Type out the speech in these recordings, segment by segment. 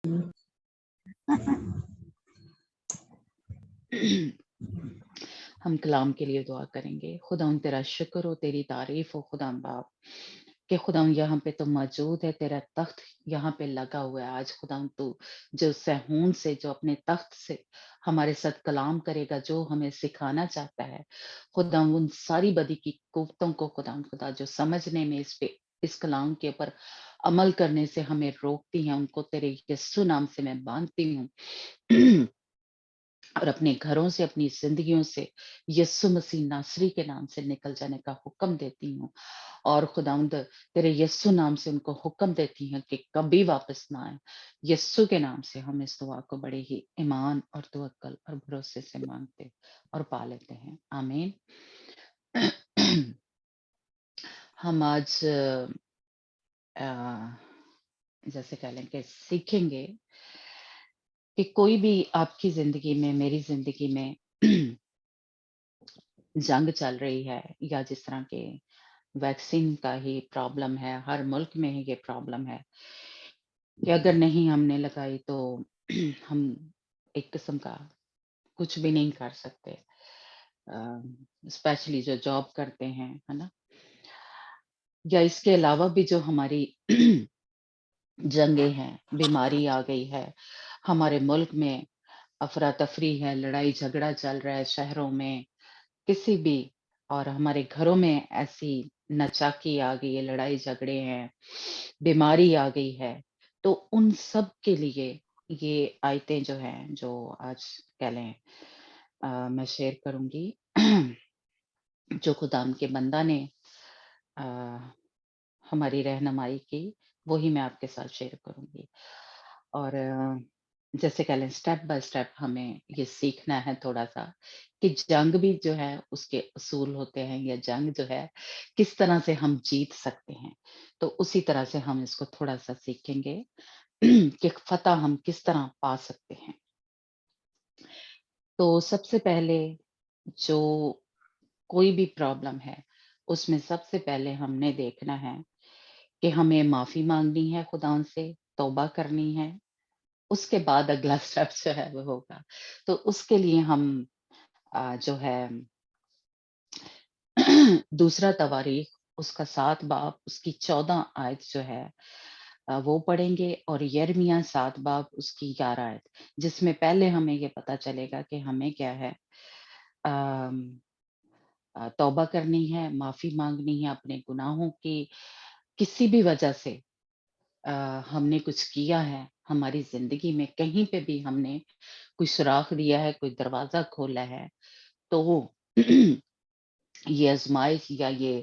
ہم کلام کے لیے دعا کریں گے۔ خدا تیرا شکر ہو، تیری تعریف ہو خدا باپ کہ خدا یہاں پہ تو موجود ہے، تیرا تخت یہاں پہ لگا ہوا ہے۔ آج خدا تو جو سہون سے، جو اپنے تخت سے ہمارے ساتھ کلام کرے گا، جو ہمیں سکھانا چاہتا ہے خدا، ان ساری بدی کی قوتوں کو خدا جو سمجھنے میں اس کلام کے اوپر عمل کرنے سے ہمیں روکتی ہیں، ان کو تیرے یسوع نام سے میں باندھتی ہوں اور اپنے گھروں سے، اپنی زندگیوں سے یسوع مسیح ناصری کے نام سے نکل جانے کا حکم دیتی ہوں، اور خداوند تیرے یسوع نام سے ان کو حکم دیتی ہیں کہ کبھی واپس نہ آئے۔ یسوع کے نام سے ہم اس دعا کو بڑے ہی ایمان اور توکل اور بھروسے سے مانگتے اور پا لیتے ہیں، آمین۔ ہم آج جیسے کہہ لیں کہ سیکھیں گے کہ کوئی بھی آپ کی زندگی میں، میری زندگی میں جنگ چل رہی ہے، یا جس طرح کے ویکسین کا ہی پرابلم ہے، ہر ملک میں ہی یہ پرابلم ہے کہ اگر نہیں ہم نے لگائی تو ہم ایک قسم کا کچھ بھی نہیں کر سکتے، اسپیشلی جو جاب کرتے ہیں، ہے نا، یا اس کے علاوہ بھی جو ہماری جنگیں ہیں، بیماری آ گئی ہے ہمارے ملک میں، افراتفری ہے، لڑائی جھگڑا چل رہا ہے شہروں میں، کسی بھی، اور ہمارے گھروں میں ایسی نچاکی آ گئی ہے، لڑائی جھگڑے ہیں، بیماری آ گئی ہے، تو ان سب کے لیے یہ آیتیں جو ہیں، جو آج کہہ لیں میں شیئر کروں گی جو خدا کے بندہ نے ہماری رہنمائی کی، وہی میں آپ کے ساتھ شیئر کروں گی، اور جیسے کہہ لیں اسٹیپ بائی اسٹیپ ہمیں یہ سیکھنا ہے تھوڑا سا کہ جنگ بھی جو ہے اس کے اصول ہوتے ہیں، یا جنگ جو ہے کس طرح سے ہم جیت سکتے ہیں، تو اسی طرح سے ہم اس کو تھوڑا سا سیکھیں گے کہ فتح ہم کس طرح پا سکتے ہیں۔ تو سب سے پہلے جو کوئی بھی پرابلم ہے، اس میں سب سے پہلے ہم نے دیکھنا ہے کہ ہمیں معافی مانگنی ہے، خدا سے توبہ کرنی ہے، اس کے بعد اگلا اسٹیپ جو ہے وہ ہوگا۔ تو اس کے لیے ہم جو ہے دوسرا تواریخ اس کا 7 باب اس کی 14 آیت جو ہے وہ پڑھیں گے، اور یرمیہ 7 باب اس کی 11 آیت، جس میں پہلے ہمیں یہ پتا چلے گا کہ ہمیں کیا ہے، توبہ کرنی ہے، معافی مانگنی ہے اپنے گناہوں کی، کسی بھی وجہ سے ہم نے کچھ کیا ہے ہماری زندگی میں، کہیں پہ بھی ہم نے کوئی سوراخ دیا ہے، کوئی دروازہ کھولا ہے، تو یہ آزمائش یا یہ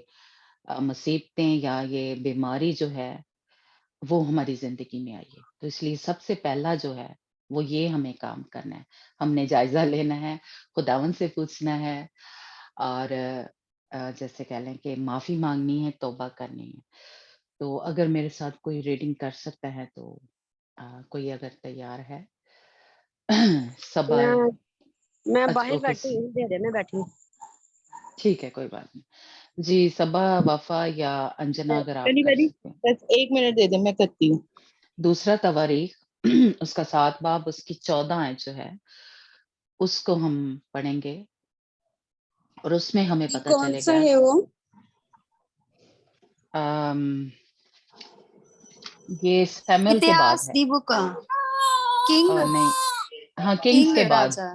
مصیبتیں یا یہ بیماری جو ہے وہ ہماری زندگی میں آئی ہے، تو اس لیے سب سے پہلا جو ہے وہ یہ ہمیں کام کرنا ہے، ہم نے جائزہ لینا ہے، خداوند سے پوچھنا ہے، اور جیسے کہہ لیں کہ معافی مانگنی ہے، توبہ کرنی ہے۔ تو اگر میرے ساتھ کوئی ریڈنگ کر سکتا ہے تو کوئی اگر تیار ہے سبا، میں اچھا باہر اوکے، بیٹھی ہوں، دے دے میں بیٹھی ہوں۔ ٹھیک ہے، کوئی بات نہیں جی، سبا، وفا یا انجنا اگر آپ کلی کر بری سکتے ہیں۔ بس 1 منٹ دے دے، میں کرتی ہوں۔ دوسرا تواریخ اس کا 7 باب اس کی 14 آیت جو ہے اس کو ہم پڑھیں گے، اور اس میں ہمیں پتہ کون چلے سا گا ہے وہ؟ یہ سیموئل کے بعد اتہاس ہے، دی بک کنگ نہیں، ہاں کنگز کنگ کے بعد، راجا۔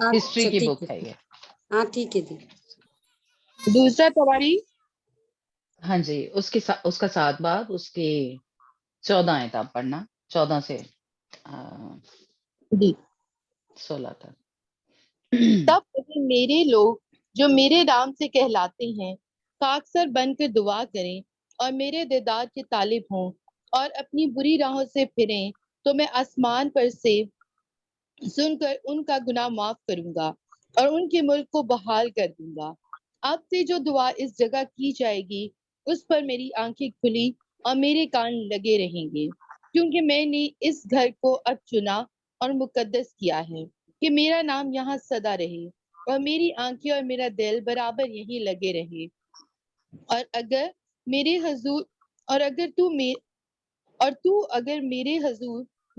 ہسٹری اچھا کی ٹھیک بک ہے، ہے یہ۔ ہاں ٹھیک ہے جی۔ دوسرا تواریخ ہاں جی، اس کا 7 باب اس کی 14 آیت آپ پڑھنا، 14 سے جی۔ 16 تک۔ تب اگر میرے لوگ جو میرے نام سے کہلاتے ہیں خاکسر بن کر دعا کریں اور میرے دیدار کے طالب ہوں اور اپنی بری راہوں سے پھریں، تو میں آسمان پر سے سن کر ان کا گناہ معاف کروں گا اور ان کے ملک کو بحال کر دوں گا۔ اب سے جو دعا اس جگہ کی جائے گی اس پر میری آنکھیں کھلی اور میرے کان لگے رہیں گے، کیونکہ میں نے اس گھر کو اب چنا اور مقدس کیا ہے کہ میرا نام یہاں سدا رہے، اور میری آنکھیں اور میرا دل برابر یہیں لگے رہے۔ اور اگر میرے حضور اور اگر تو اگر میرے حضور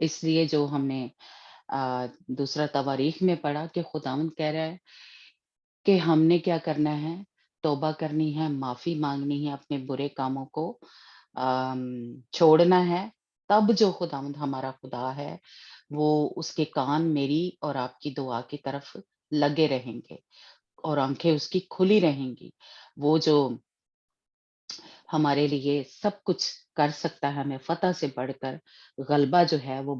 اس لیے جو ہم نے دوسرا تواریخ میں پڑھا کہ خداوند کہہ رہا ہے کہ ہم نے کیا کرنا ہے، توبہ کرنی ہے، معافی مانگنی ہے، اپنے برے کاموں کو چھوڑنا ہے، تب جو خداوند ہمارا خدا ہے وہ اس کے کان میری اور آپ کی دعا کی طرف لگے رہیں گے اور آنکھیں اس کی کھلی رہیں گی۔ وہ جو ہمارے لیے سب کچھ کر سکتا ہے، ہمیں فتح سے بڑھ کر غلبہ جو ہے وہ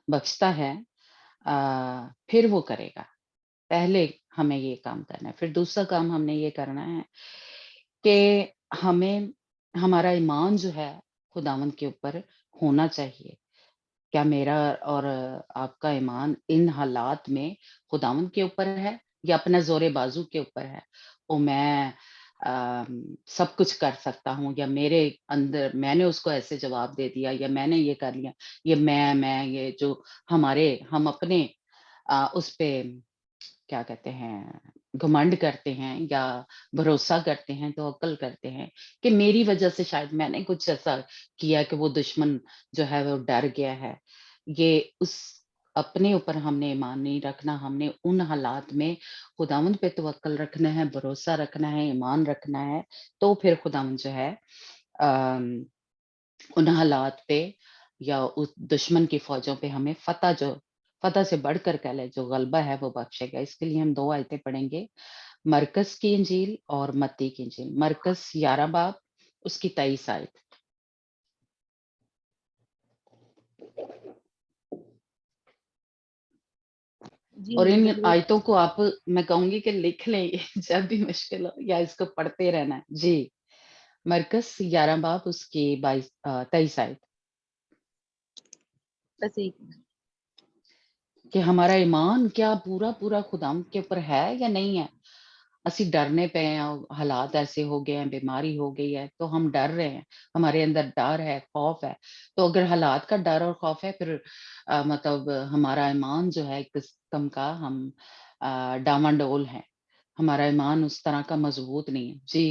بخشتا ہے، پھر وہ کرے گا۔ پہلے ہمیں یہ کام کرنا ہے، پھر دوسرا کام ہم نے یہ کرنا ہے کہ ہمیں ہمارا ایمان جو ہے خداوند کے اوپر ہونا چاہیے۔ کیا میرا اور آپ کا ایمان ان حالات میں خداوند کے اوپر ہے یا اپنا زور بازو کے اوپر ہے؟ او میں سب کچھ کر سکتا ہوں، یا میرے اندر میں نے اس کو ایسے جواب دے دیا، یا میں نے یہ کر لیا، یہ میں یہ جو ہم اپنے اس پہ کیا کہتے ہیں گھمنڈ کرتے ہیں یا بھروسہ کرتے ہیں، توکل کرتے ہیں کہ میری وجہ سے شاید میں نے کچھ ایسا کیا کہ وہ دشمن جو ہے وہ ڈر گیا ہے۔ یہ اس اپنے اوپر ہم نے ایمان نہیں رکھنا، ہم نے ان حالات میں خداوند پہ توکل رکھنا ہے، بھروسہ رکھنا ہے، ایمان رکھنا ہے، تو پھر خداوند جو ہے آم، ان حالات پہ یا اس دشمن کی فوجوں پہ ہمیں فتح سے بڑھ کر کہہ لے جو غلبہ ہے وہ بخشے گا۔ اس کے لیے ہم 2 آیتیں پڑھیں گے، مرکز کی انجیل اور متی کی انجیل۔ مرکز 11 باب اس کی 23 آیت۔ جی اور میں ان ضرور آیتوں کو آپ میں کہوں گی کہ لکھ لیں جب بھی مشکل ہو، یا اس کو پڑھتے رہنا ہے۔ جی، مرکز 11 باب اس کی 23 آیت، بس ایک منٹ۔ کہ ہمارا ایمان کیا پورا خداوند کے اوپر ہے یا نہیں ہے۔ اسی ڈرنے پہ ہیں، حالات ایسے ہو گئے ہیں، بیماری ہو گئی ہے تو ہم ڈر رہے ہیں، ہمارے اندر ڈر ہے، خوف ہے۔ تو اگر حالات کا ڈر اور خوف ہے، پھر مطلب ہمارا ایمان جو ہے ایک قسم کا ہم ڈاواڈول ہے، ہمارا ایمان اس طرح کا مضبوط نہیں ہے۔ جی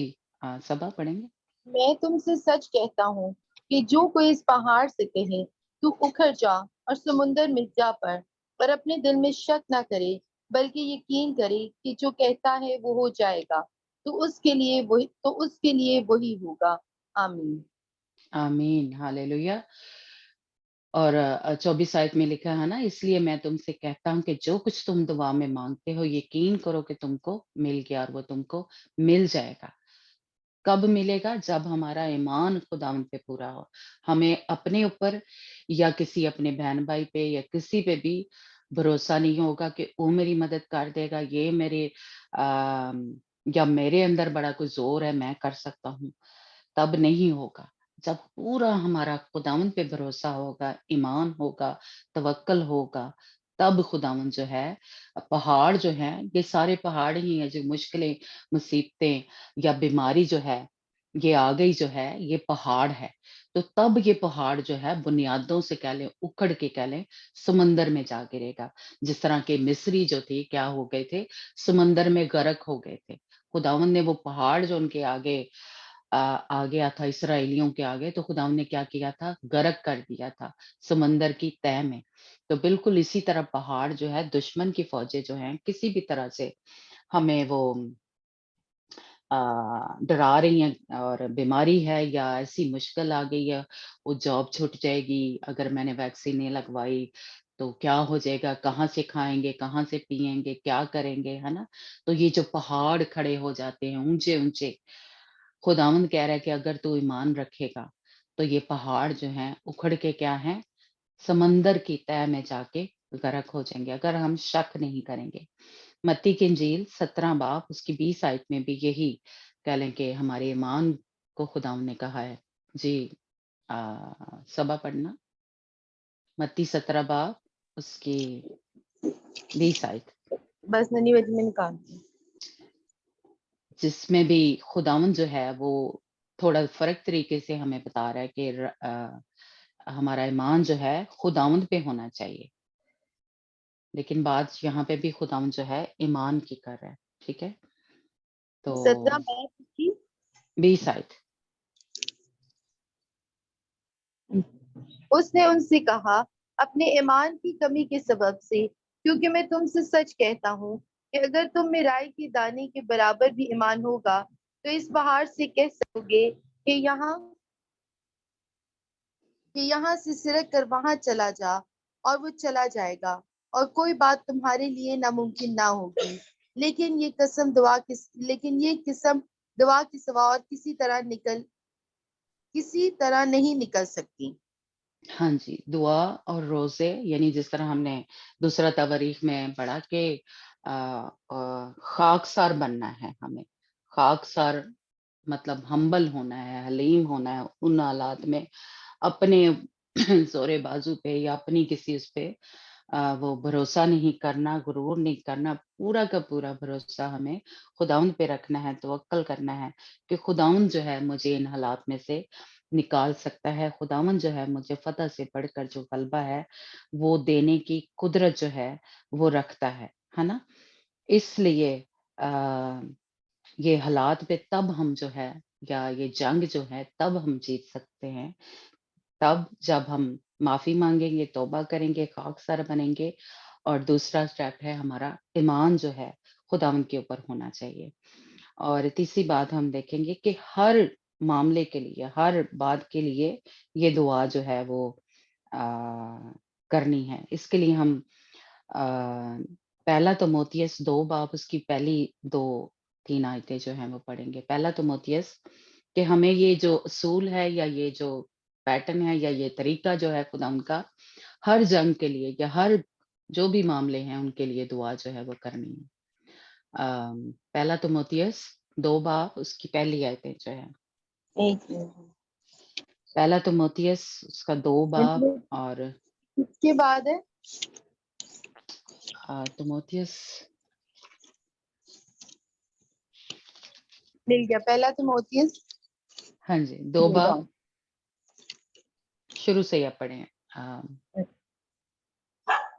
صبا پڑھیں گے۔ میں تم سے سچ کہتا ہوں کہ جو کوئی اس پہاڑ سے کہے تو اکھڑ جا اور سمندر میں جا پڑ، اور اپنے دل میں شک نہ کرے بلکہ یقین کرے کہ جو کہتا ہے وہ ہو جائے گا، تو اس کے لیے وہی ہوگا۔ آمین۔ آمین، ہاللویہ۔ اور 24 آیت میں لکھا ہے نا، اس لیے میں تم سے کہتا ہوں کہ جو کچھ تم دعا میں مانگتے ہو یقین کرو کہ تم کو مل گیا، اور وہ تم کو مل جائے گا۔ کب ملے گا؟ جب ہمارا ایمان خداوند پہ پورا ہو، ہمیں اپنے اوپر یا کسی اپنے بہن بھائی پہ یا کسی پہ بھی بھروسہ نہیں ہوگا کہ وہ میری مدد کر دے گا، یہ میرے یا میرے اندر بڑا کوئی زور ہے میں کر سکتا ہوں، تب نہیں ہوگا۔ جب پورا ہمارا خداوند پہ بھروسہ ہوگا، ایمان ہوگا، توکل ہوگا، تب خداوند جو ہے پہاڑ جو ہیں، یہ سارے پہاڑ ہی ہیں جو مشکلیں، مصیبتیں یا بیماری جو ہے یہ آ گئی جو ہے، یہ پہاڑ ہے۔ تو تب یہ پہاڑ جو ہے بنیادوں سے کہہ لیں، اکھڑ کے کہہ لیں، سمندر میں جا گرے گا۔ جس طرح کے مصری جو تھی کیا ہو گئے تھے؟ سمندر میں غرق ہو گئے تھے۔ خداوند نے وہ پہاڑ جو ان کے آگے آ گیا تھا، اسرائیلیوں کے آگے، تو خداوند نے کیا کیا تھا؟ غرق کر دیا تھا سمندر کی تہہ میں۔ تو بالکل اسی طرح پہاڑ جو ہے، دشمن کی فوجیں جو ہیں کسی بھی طرح سے ہمیں وہ ڈرا رہی ہیں، اور بیماری ہے یا ایسی مشکل آ گئی ہے، وہ جاب چھوٹ جائے گی، اگر میں نے ویکسین نہیں لگوائی تو کیا ہو جائے گا، کہاں سے کھائیں گے، کہاں سے پیئیں گے، کیا کریں گے، ہے نا؟ تو یہ جو پہاڑ کھڑے ہو جاتے ہیں اونچے اونچے، خداوند کہہ رہا ہے کہ اگر تو ایمان رکھے گا تو یہ پہاڑ جو ہیں اکھڑ کے کیا ہیں؟ سمندر کی تہہ میں جا کے غرق ہو جائیں گے، اگر ہم شک نہیں کریں گے۔ متی کی انجیل 17 باب اس کی 20 آیت میں بھی یہی کہہ لیں کہ ہمارے ایمان کو خداوند نے کہا ہے۔ جی صبا پڑھنا، متی 17 باب اس کی 20 آیت، بس ننھی بجی میں نکالتی ہوں۔ جس میں بھی خداوند جو ہے وہ تھوڑا فرق طریقے سے ہمیں بتا رہا ہے کہ ہمارا ایمان جو ہے خداوند پہ ہونا چاہیے، لیکن بات یہاں پہ بھی خداوند جو ہے ایمان کی کر رہا ہے۔ ٹھیک ہے، تو 17 باب کی 20 آیت۔ اس نے ان سے کہا اپنے ایمان کی کمی کے سبب سے، کیونکہ میں تم سے سچ کہتا ہوں کہ اگر تم میں رائے کے دانے کے برابر بھی ایمان ہوگا تو اس پہاڑ سے کہہ سکو گے کہ یہاں سے سرک کر وہاں چلا جا، اور وہ چلا جائے گا، اور کوئی بات تمہارے لیے ناممکن نہ ہوگی۔ لیکن یہ قسم دعا کے سوا اور کسی طرح نہیں نکل سکتی۔ ہاں جی، دعا اور روزے، یعنی جس طرح ہم نے دوسرا تواریخ میں پڑھا کہ خاکسار بننا ہے ہمیں، خاکسار مطلب ہمبل ہونا ہے، حلیم ہونا ہے ان حالات میں، اپنے زورے بازو پہ یا اپنی کسی اس پہ وہ بھروسہ نہیں کرنا، غرور نہیں کرنا، پورا کا پورا بھروسہ ہمیں خداوند پہ رکھنا ہے، توکل کرنا ہے کہ خداوند جو ہے مجھے ان حالات میں سے نکال سکتا ہے، خداوند جو ہے مجھے فتح سے بڑھ کر جو غلبہ ہے وہ دینے کی قدرت جو ہے وہ رکھتا ہے نا؟ اس لیے یہ حالات پہ تب ہم جو ہے یا یہ جنگ جو ہے تب ہم جیت سکتے ہیں، تب جب ہم معافی مانگیں گے، توبہ کریں گے، خاکسار بنیں گے، اور دوسرا اسٹیپ ہے ہمارا ایمان جو ہے خداوند کے اوپر ہونا چاہیے۔ اور تیسری بات ہم دیکھیں گے کہ ہر معاملے کے لیے، ہر بات کے لیے یہ دعا جو ہے وہ کرنی ہے۔ اس کے لیے ہم پہلا تموتھیوس 2 باب اس کی پہلی 2-3 آیتیں جو ہیں وہ پڑھیں گے۔ پہلا تموتھیوس کہ ہمیں یہ جو اصول ہے یا یہ جو پیٹرن ہے یا یہ طریقہ جو ہے خدا ان کا ہر جنگ کے لیے یا ہر جو بھی معاملے ہیں ان کے لیے دعا جو ہے وہ کرنی ہے۔ پہلا تموتھیوس 2 باب اس کی پہلی آیتیں جو ہے، ایک منٹ، پہلا تموتھیوس اس کا 2 باب اور اس کے بعد ہے تموتھیوس مل گیا پہلا تموتھیوس ہاں جی 2 باب شروع سے ہی آپ پڑھیں۔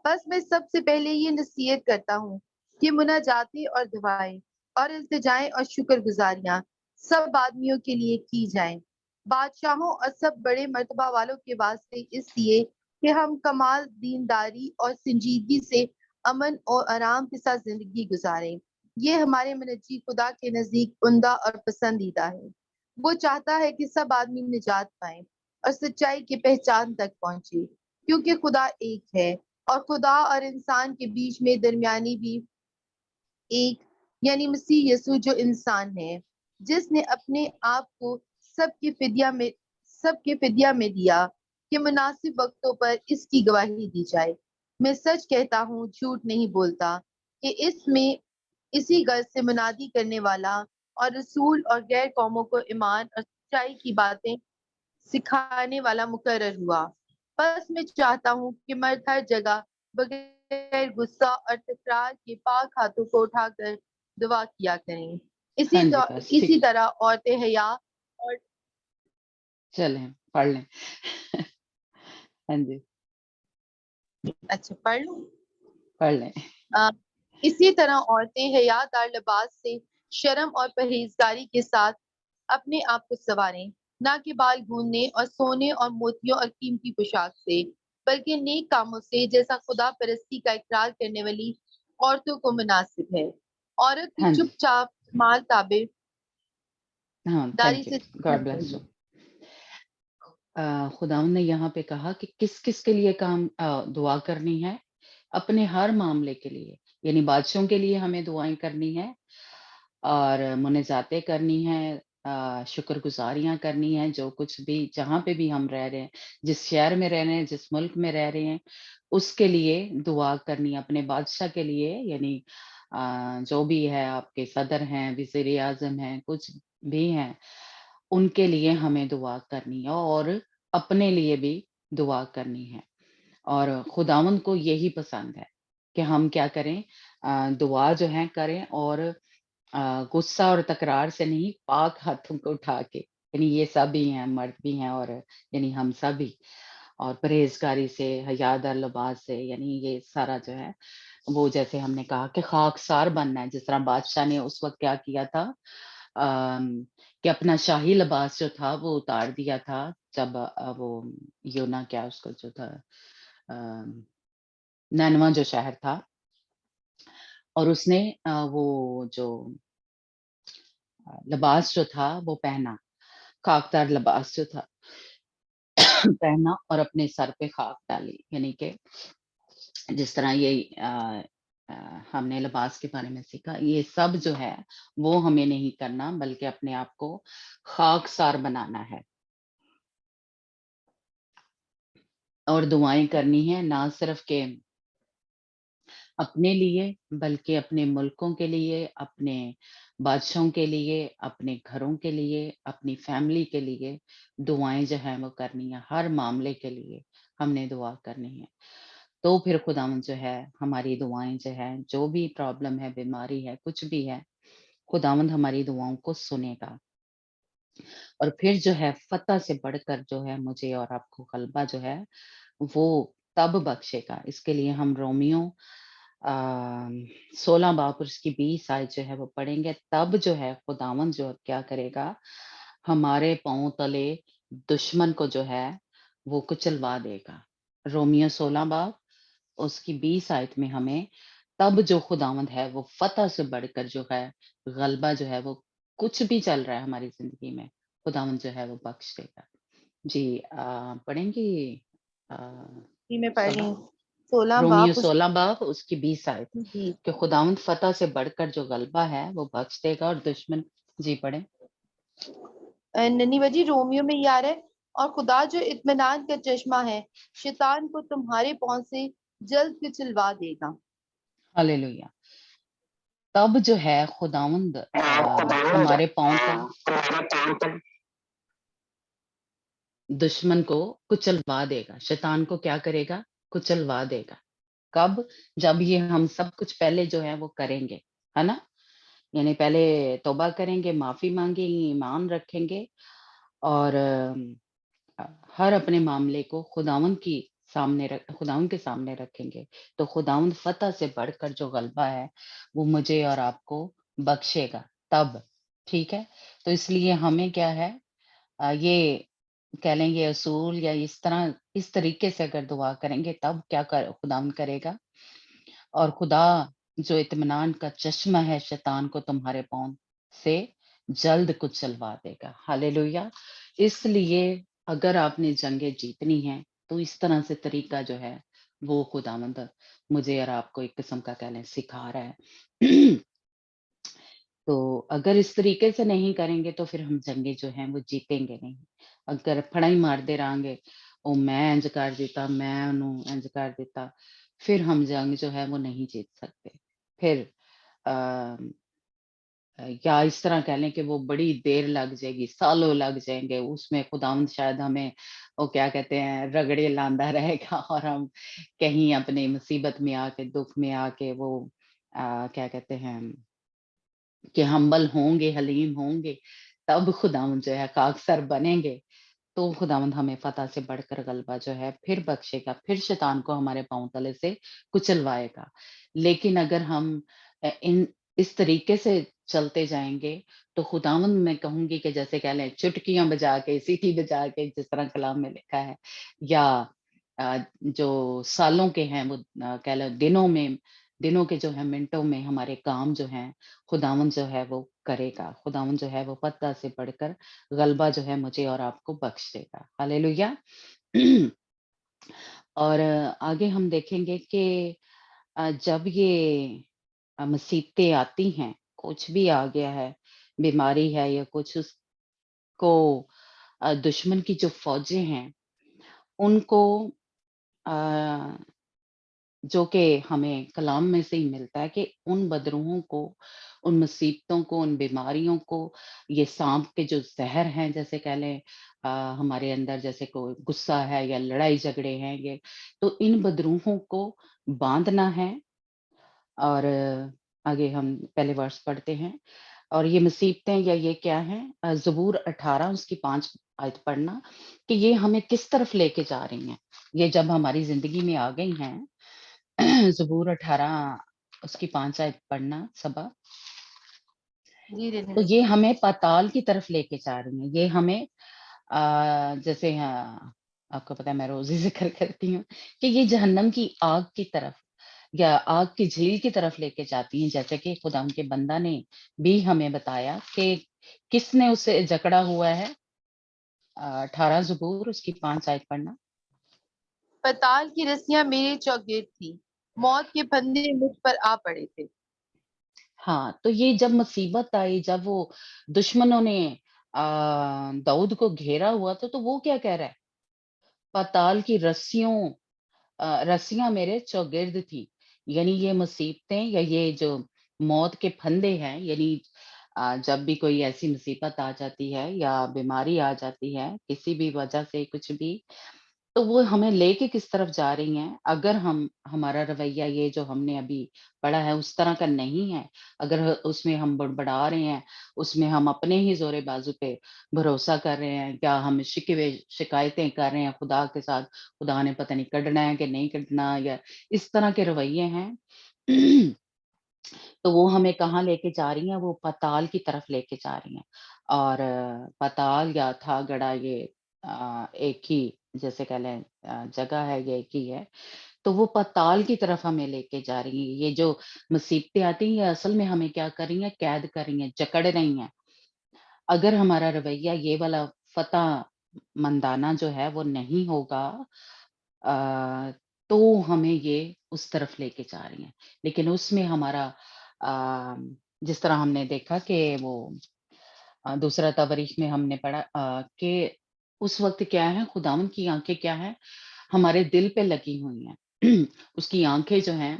بس میں سب سے پہلے یہ نصیحت کرتا ہوں کہ مناجاتیں اور دعائیں اور التجائیں اور شکر گزاریاں سب آدمیوں کے لیے کی جائیں، بادشاہوں اور سب بڑے مرتبہ والوں کے واسطے، اس لیے کہ ہم کمال دینداری اور سنجیدگی سے امن اور آرام کے ساتھ زندگی گزاریں۔ یہ ہمارے منجی خدا کے نزدیک عمدہ اور پسندیدہ ہے۔ وہ چاہتا ہے کہ سب آدمی نجات پائیں اور سچائی کی پہچان تک پہنچے، کیونکہ خدا ایک ہے، اور خدا اور انسان کے بیچ میں درمیانی بھی ایک، یعنی مسیح یسوع جو انسان ہے، جس نے اپنے آپ کو سب کے فدیہ میں دیا کہ مناسب وقتوں پر اس کی گواہی دی جائے۔ میں سچ کہتا ہوں، جھوٹ نہیں بولتا، کہ اسی غرض سے منادی کرنے والا اور رسول اور غیر قوموں کو ایمان اور سچائی کی باتیں سکھانے والا مقرر ہوا۔ بس میں چاہتا ہوں کہ مرد ہر جگہ بغیر غصہ اور تکرار کے پاک ہاتھوں کو اٹھا کر دعا کیا کریں۔ ہاں جی بس ٹھیک، اسی طرح عورتیں حیا اور چلیں پڑھ لیں ہاں جی اچھا پڑھ لوں۔ پڑھ لیں۔ اسی طرح عورتیں حیا دار لباس سے شرم اور پرہیزگاری کے ساتھ اپنے آپ کو سنواریں، نہ کہ بال گوننے اور سونے اور موتیوں اور قیمتی پوشاک سے، بلکہ نیک کاموں سے، جیسا خدا پرستی کا اقرار کرنے والی عورتوں کو مناسب ہے۔ عورت کی ہاں جی چپ چاپ مال تابع ہاں داری تھینک یو، سے گاڈ خدمت بلیس کرے۔ یو۔ خداوند نے یہاں پہ کہا کہ کس کس کے لیے کام دعا کرنی ہے، اپنے ہر معاملے کے لیے، یعنی بادشاہوں کے لیے ہمیں دعائیں کرنی ہے، اور منجاتیں کرنی ہے، شکر گزاریاں کرنی ہیں، جو کچھ بھی جہاں پہ بھی ہم رہ رہے ہیں، جس شہر میں رہ رہے ہیں، جس ملک میں رہ رہے ہیں، اس کے لیے دعا کرنی ہے، اپنے بادشاہ کے لیے، یعنی جو بھی ہے آپ کے صدر ہیں، وزیر اعظم ہیں، کچھ بھی ہیں، ان کے لیے ہمیں دعا کرنی ہے، اور اپنے لیے بھی دعا کرنی ہے۔ اور خداوند کو یہی پسند ہے کہ ہم کیا کریں، دعا جو ہے کریں، اور غصہ اور تکرار سے نہیں، پاک ہاتھوں کو اٹھا کے، یعنی یہ سب ہی ہیں، مرد بھی ہیں، اور یعنی ہم سب ہی، اور پرہیزگاری سے، حیا دار لباس سے، یعنی یہ سارا جو ہے وہ جیسے ہم نے کہا کہ خاکسار بننا ہے، جس طرح بادشاہ نے اس وقت کیا کیا تھا، کہ اپنا شاہی لباس جو تھا وہ اتار دیا تھا جب وہ یونا کیا اس کا جو تھا نینوا جو شہر تھا، اور اس نے وہ جو لباس جو تھا وہ پہنا، خاکدار لباس جو تھا پہنا اور اپنے سر پہ خاک ڈالی، یعنی کہ جس طرح یہ ہم نے لباس کے بارے میں سیکھا، یہ سب جو ہے وہ ہمیں نہیں کرنا بلکہ اپنے آپ کو خاک سار بنانا ہے اور دعائیں کرنی ہے، نہ صرف کہ اپنے لیے بلکہ اپنے ملکوں کے لیے، اپنے بادشاہوں کے لیے، اپنے گھروں کے لیے، اپنی فیملی کے لیے دعائیں جو ہیں وہ کرنی ہے، ہر معاملے کے لیے ہم نے دعا کرنی ہے، تو پھر خداوند جو ہے ہماری دعائیں جو ہے، جو بھی پرابلم ہے، بیماری ہے، کچھ بھی ہے، خداوند ہماری دعاؤں کو سنے گا، اور پھر جو ہے فتح سے بڑھ کر جو ہے مجھے اور آپ کو غلبہ جو ہے وہ تب بخشے گا۔ اس کے لیے ہم رومیو 16 باب اور اس کی 20 آیت جو ہے وہ پڑھیں گے، تب جو ہے خداوند جو کیا کرے گا، ہمارے پاؤں تلے دشمن کو جو ہے وہ کچلوا دے گا۔ رومیو 16 باب اس کی 20 آیت میں ہمیں تب جو خداوند ہے وہ فتح سے بڑھ کر جو ہے غلبہ جو ہے وہ کچھ بھی چل رہا ہے ہماری زندگی میں، خداوند جو ہے وہ بخش دے گا۔ جی پڑھیں گی جی میں پڑھ رہی 16 ہوں 16 رومیو باپ 16 باب اس کی 20 آیت جی کہ خداوند فتح سے بڑھ کر جو غلبہ ہے وہ بخش دے گا اور دشمن جی پڑھیں۔ ننی بجی رومیو میں یہ آ رہا ہے، اور خدا جو اطمینان کا چشمہ ہے شیطان کو تمہارے پاؤں سے جلد کچلوا دے گا۔ ہاللیلویہ۔ تب جو ہے خداوند ہمارے پاؤں تل دشمن کو کچلوا دے گا، شیطان کو کیا کرے گا، کچلوا دے گا۔ کب؟ جب یہ ہم سب کچھ پہلے جو ہے وہ کریں گے، ہے نا، یعنی پہلے توبہ کریں گے، معافی مانگیں گے، ایمان رکھیں گے اور ہر اپنے معاملے کو خداوند کے سامنے رکھیں گے، تو خداوند فتح سے بڑھ کر جو غلبہ ہے وہ مجھے اور آپ کو بخشے گا تب، ٹھیک ہے۔ تو اس لیے ہمیں کیا ہے، یہ کہہ لیں گے اصول یا اس طریقے سے اگر دعا کریں گے تب کیا خداوند کرے گا، اور خدا جو اطمینان کا چشمہ ہے شیطان کو تمہارے پاؤں سے جلد کچلوا دے گا۔ ہاللیلویہ۔ اس لیے اگر آپ نے جنگیں جیتنی ہیں تو اس طرح سے طریقہ جو ہے وہ خداوند مجھے اور آپ کو ایک قسم کا کہہ لیں سکھا رہا ہے۔ تو اگر اس طریقے سے نہیں کریں گے تو پھر ہم جنگیں جو ہیں وہ جیتیں گے نہیں۔ اگر پھڑائی مارتے رہیں گے او میں انج کر دیتا، میں انہوں انج کر دیتا، پھر ہم جنگ جو ہے وہ نہیں جیت سکتے۔ پھر یا اس طرح کہہ لیں کہ وہ بڑی دیر لگ جائے گی، سالوں لگ جائیں گے، اس میں خداوند شاید ہمیں وہ کیا کہتے ہیں رگڑے لاندا رہے گا اور ہم کہیں اپنی مصیبت میں آ کے دکھ میں آ کے وہ کیا کہتے ہیں کہ ہمبل ہوں گے، حلیم ہوں گے، تب خداوند جو ہے خاکسار بنیں گے، تو خداوند ہمیں فتح سے بڑھ کر غلبہ جو ہے پھر بخشے گا، پھر شیطان کو ہمارے پاؤں تلے سے کچلوائے گا۔ لیکن اگر ہم اس طریقے سے چلتے جائیں گے تو خداوند میں کہوں گی کہ جیسے کہہ لیں چٹکیاں بجا کے، سیٹی بجا کے، جس طرح کلام میں لکھا ہے، یا جو سالوں کے ہیں وہ کہہ لیں دنوں کے جو ہیں منٹوں میں ہمارے کام جو ہیں خداوند جو ہے وہ کرے گا، خداوند جو ہے وہ فتح سے بڑھ کر غلبہ جو ہے مجھے اور آپ کو بخش دے گا۔ ہاللیلویہ۔ اور آگے ہم دیکھیں گے کہ جب یہ مصیبتیں آتی ہیں، کچھ بھی آ گیا ہے، بیماری ہے یا کچھ، اس کو دشمن کی جو فوجیں ہیں ان کو جو کہ ہمیں کلام میں سے ہی ملتا ہے کہ ان بدروہوں کو، ان مصیبتوں کو، ان بیماریوں کو، یہ سانپ کے جو زہر ہیں جیسے کہہ لیں ہمارے اندر جیسے کوئی غصہ ہے یا لڑائی جھگڑے ہیں، یہ تو ان بدروہوں کو باندھنا ہے۔ اور آگے ہم پہلے ورس پڑھتے ہیں، اور یہ مصیبتیں یا یہ کیا ہیں، زبور 18 اس کی 5 آیت پڑھنا کہ یہ ہمیں کس طرف لے کے جا رہی ہیں، یہ جب ہماری زندگی میں آ گئی ہیں۔ زبور 18 اس کی 5 آیت پڑھنا صبا۔ جی تو رہنے یہ ہمیں پاتال کی طرف لے کے جا رہی ہیں، یہ ہمیں جیسے آپ کو پتا ہے میں روز ہی ذکر کرتی ہوں کہ یہ جہنم کی آگ کی طرف یا آگ کی جھیل کی طرف لے کے جاتی ہیں، جیسے کہ خدا کے بندہ نے بھی ہمیں بتایا کہ کس نے اسے جکڑا ہوا ہے۔ 18 زبور اس کی 5 آیت پڑھنا۔ پتال کی رسیاں میرے چوگرد تھی، موت کے پھندے مجھ پر آ پڑے تھے۔ ہاں، تو یہ جب مصیبت آئی، جب وہ دشمنوں نے داؤد کو گھیرا ہوا تھا، تو وہ کیا کہہ رہا ہے؟ پاتال کی رسیاں میرے چوگرد تھی، یعنی یہ مصیبتیں یا یہ جو موت کے پھندے ہیں، یعنی جب بھی کوئی ایسی مصیبت آ جاتی ہے یا بیماری آ جاتی ہے کسی بھی وجہ سے کچھ بھی، تو وہ ہمیں لے کے کس طرف جا رہی ہیں۔ اگر ہمارا رویہ یہ جو ہم نے ابھی پڑھا ہے اس طرح کا نہیں ہے، اگر اس میں ہم بڑبڑا رہے ہیں، اس میں ہم اپنے ہی زور بازو پہ بھروسہ کر رہے ہیں، یا ہم شکوے شکایتیں کر رہے ہیں خدا کے ساتھ، خدا نے پتہ نہیں کڈنا ہے کہ نہیں کڈنا، یا اس طرح کے رویے ہیں تو وہ ہمیں کہاں لے کے جا رہی ہیں؟ وہ پتال کی طرف لے کے جا رہی ہیں۔ اور پتال یا تھا گڑا یہ ایک ہی جیسے کہہ لیں جگہ ہے، یہ ایک ہی ہے، تو وہ پتال کی طرف ہمیں لے کے جا رہی ہیں۔ یہ جو مصیبتیں آتی ہیں یہ اصل میں ہمیں کیا کر رہی ہیں؟ قید کر رہی ہیں، جکڑ رہی ہیں۔ اگر ہمارا رویہ یہ والا فتح مندانہ جو ہے وہ نہیں ہوگا تو ہمیں یہ اس طرف لے کے جا رہی ہیں، لیکن اس میں ہمارا جس طرح ہم نے دیکھا کہ وہ دوسرا تواریخ میں ہم نے پڑھا کہ اس وقت کیا ہے، خداوند کی آنکھیں کیا ہیں؟ ہمارے دل پہ لگی ہوئی ہیں اس کی آنکھیں جو ہیں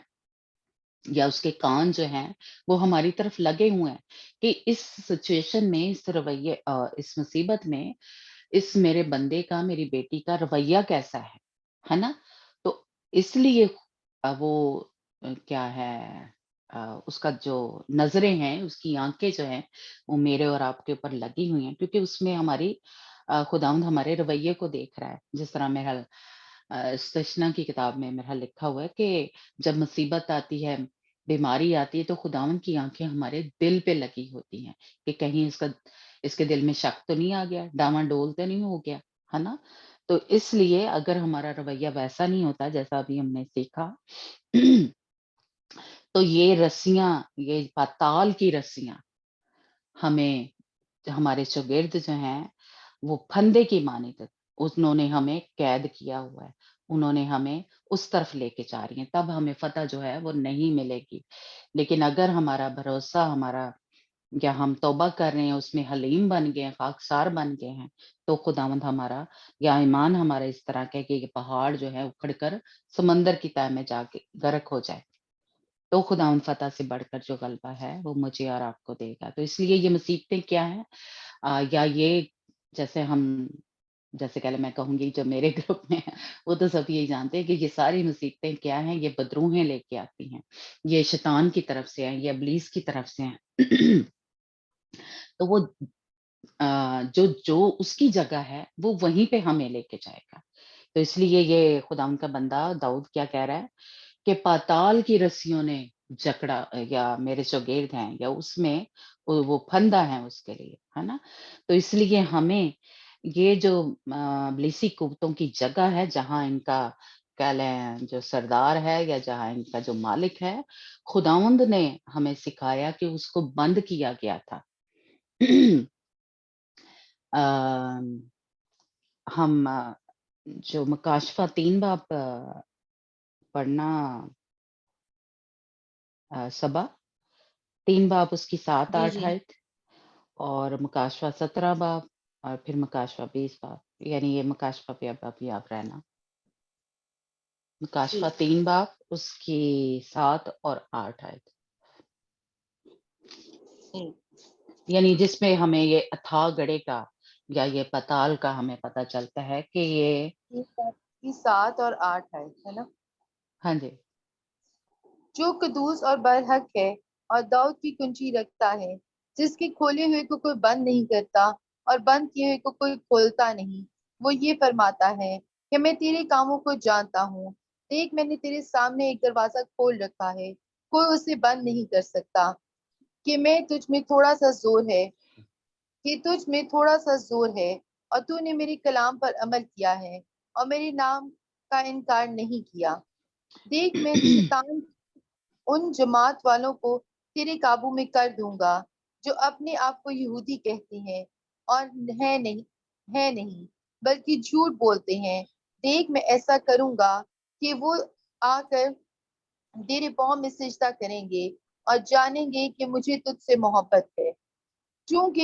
یا اس کے کان جو ہیں وہ ہماری طرف لگے ہوئے ہیں کہ اس سچویشن میں، اس رویے اس مصیبت میں اس میرے بندے کا، میری بیٹی کا رویہ کیسا ہے نا؟ تو اس لیے وہ کیا ہے اس کا جو نظریں ہیں، اس کی آنکھیں جو ہیں وہ میرے اور آپ کے اوپر لگی ہوئی ہیں، کیونکہ اس میں ہماری خداوند ہمارے رویے کو دیکھ رہا ہے۔ جس طرح میرا استثنا کی کتاب میں میرا لکھا ہوا ہے کہ جب مصیبت آتی ہے، بیماری آتی ہے، تو خداوند کی آنکھیں ہمارے دل پہ لگی ہوتی ہیں کہ کہیں اس کے دل میں شک تو نہیں آ گیا، ڈاواں ڈول تو نہیں ہو گیا، ہے نا؟ تو اس لیے اگر ہمارا رویہ ویسا نہیں ہوتا جیسا ابھی ہم نے سیکھا تو یہ رسیاں، یہ پاتال کی رسیاں ہمیں، ہمارے شاگرد جو ہیں وہ پھندے کی مانند انہوں نے ہمیں قید کیا ہوا ہے، انہوں نے ہمیں اس طرف لے کے جا رہی ہیں، تب ہمیں فتح جو ہے وہ نہیں ملے گی۔ لیکن اگر ہمارا بھروسہ، ہمارا یا ہم توبہ کر رہے ہیں، اس میں حلیم بن گئے ہیں، خاکسار بن گئے ہیں، تو خداوند ہمارا یا ایمان ہمارا اس طرح کا ہے کہ یہ پہاڑ جو ہے اکھڑ کر سمندر کی تہہ میں جا کے غرق ہو جائے، تو خداوند فتح سے بڑھ کر جو غلبہ ہے وہ مجھے اور آپ کو دے گا۔ تو اس لیے یہ مصیبتیں کیا ہیں یا یہ جیسے ہم جیسے کہ میں کہوں گی جو میرے گروپ میں ہے وہ تو سب یہی جانتے ہیں کہ یہ ساری مصیبتیں کیا ہیں؟ یہ بدروہیں لے کے آتی ہیں، یہ شیطان کی طرف سے ہیں، یہ ابلیس کی طرف سے ہیں تو وہ جو اس کی جگہ ہے وہ وہیں پہ ہمیں لے کے جائے گا۔ تو اس لیے یہ خداوند کا بندہ داؤد کیا کہہ رہا ہے کہ پاتال کی رسیوں نے جکڑا یا میرے شاگرد ہیں یا اس میں وہ پھندا ہے اس کے لیے، ہے نا؟ تو اس لیے ہمیں یہ جو ابلیسی قوتوں کی جگہ ہے جہاں ان کا کہہ لیں جو سردار ہے یا جہاں ان کا جو مالک ہے، خداوند نے ہمیں سکھایا کہ اس کو بند کیا گیا تھا۔ ہم جو مکاشفہ 3 باب پڑھنا صبا 3 باب اس کی 7 جی 8 جی آیت اور مکاشفہ 17 باب اور پھر مکاشفہ 20 باب، یعنی یہ مکاشفہ پہ اب آپ رہنا، مکاشفہ ٹھیک 3 باب اس کی 7 اور 8 آیت، ٹھیک۔ یعنی جس میں ہمیں یہ اتھا گڑے کا یا یہ پتال کا ہمیں پتہ چلتا ہے کہ یہ یہ بات کی 7 اور 8 ہے نا؟ ہاں جی جو قدوس اور برحق ہے اور داؤد کی کنجی رکھتا ہے، جس کے کھولے ہوئے کو کوئی بند نہیں کرتا اور بند کیے ہوئے کو کوئی کھولتا نہیں، وہ یہ فرماتا ہے کہ میں تیرے کاموں کو جانتا ہوں، دیکھ میں نے تیرے سامنے ایک دروازہ کھول رکھا ہے، کوئی اسے بند نہیں کر سکتا، کہ میں تجھ میں تھوڑا سا زور ہے کہ تجھ میں تھوڑا سا زور ہے اور تو نے میرے کلام پر عمل کیا ہے اور میرے نام کا انکار نہیں کیا۔ دیکھ میں شیطان ان جماعت والوں کو تیرے قابو میں کر دوں گا جو اپنے آپ کو یہودی کہتے ہیں اور ہے نہیں بلکہ جھوٹ بولتے ہیں۔ دیکھ میں ایسا کروں گا کہ وہ آ کر تیرے پاؤں میں سجدہ کریں گے اور جانیں گے کہ مجھے تجھ سے محبت ہے، چونکہ